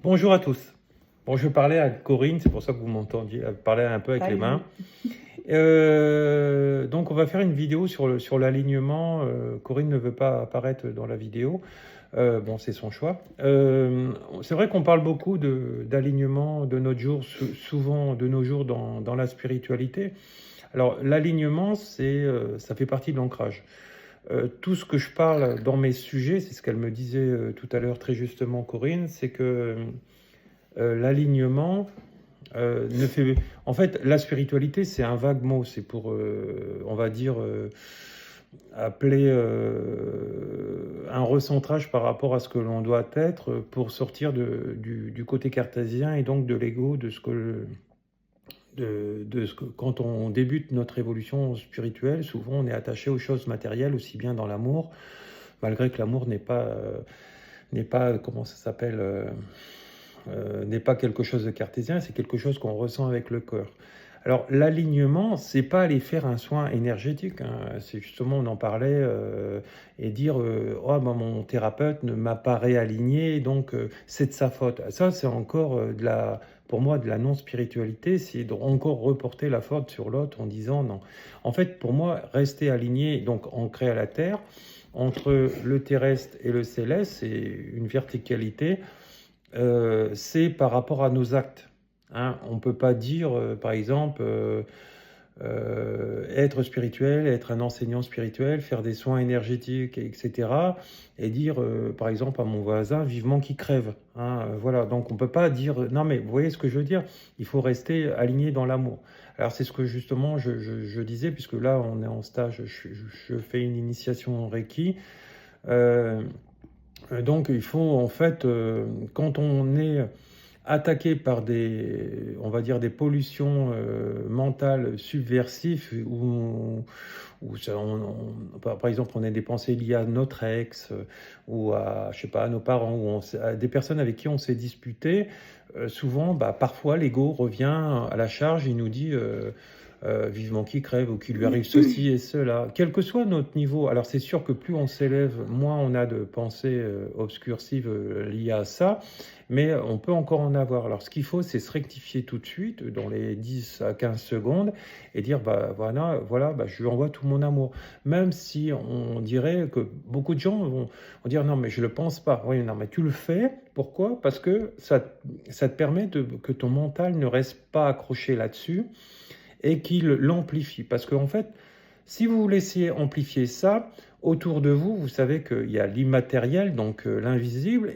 Bonjour à tous. Bon, je parlais à Corinne, c'est pour ça que vous m'entendiez parler un peu avec les mains. Donc, on va faire une vidéo sur l'alignement. Corinne ne veut pas apparaître dans la vidéo. Bon, c'est son choix. C'est vrai qu'on parle beaucoup d'alignement de notre jour, souvent de nos jours dans la spiritualité. Alors, l'alignement, ça fait partie de l'ancrage. Tout ce que je parle dans mes sujets, c'est ce qu'elle me disait tout à l'heure très justement, Corinne, c'est que l'alignement ne fait... En fait, la spiritualité, c'est un vague mot. C'est pour, on va dire, appeler un recentrage par rapport à ce que l'on doit être pour sortir du côté cartésien et donc de l'ego, de ce que... quand on débute notre évolution spirituelle, souvent on est attaché aux choses matérielles, aussi bien dans l'amour, malgré que l'amour n'est pas, comment ça s'appelle, n'est pas quelque chose de cartésien, c'est quelque chose qu'on ressent avec le cœur. Alors l'alignement, c'est pas aller faire un soin énergétique, hein. C'est justement, on en parlait, et dire oh, ben, mon thérapeute ne m'a pas réaligné, donc c'est de sa faute. Ça, c'est encore pour moi de la non-spiritualité, c'est encore reporter la faute sur l'autre en disant non. En fait, pour moi, rester aligné, donc ancré à la terre, entre le terrestre et le céleste, c'est une verticalité. C'est par rapport à nos actes, hein. On ne peut pas dire, par exemple, être spirituel, être un enseignant spirituel, faire des soins énergétiques, etc. Et dire, par exemple, à mon voisin, vivement qu'il crève, hein. Voilà, donc on ne peut pas dire... Non, mais vous voyez ce que je veux dire? Il faut rester aligné dans l'amour. Alors c'est ce que justement je disais, puisque là on est en stage, je fais une initiation en Reiki. Euh, donc il faut en fait, quand on est attaqué par on va dire des pollutions mentales subversives, par exemple on a des pensées liées à notre ex, ou à, je sais pas, à nos parents, ou à des personnes avec qui on s'est disputé, souvent, parfois l'ego revient à la charge, il nous dit... vivement qu'il crève ou qu'il lui arrive ceci et cela, quel que soit notre niveau. Alors c'est sûr que plus on s'élève, moins on a de pensées obscursives liées à ça, mais on peut encore en avoir. Alors ce qu'il faut, c'est se rectifier tout de suite, dans les 10 à 15 secondes, et dire, voilà, je lui envoie tout mon amour. Même si on dirait que beaucoup de gens vont dire, non mais je le pense pas. Oui, non mais tu le fais. Pourquoi? Parce que ça te permet que ton mental ne reste pas accroché là-dessus, et qu'il l'amplifie. Parce qu'en fait, si vous laissez amplifier ça, autour de vous, vous savez qu'il y a l'immatériel, donc l'invisible,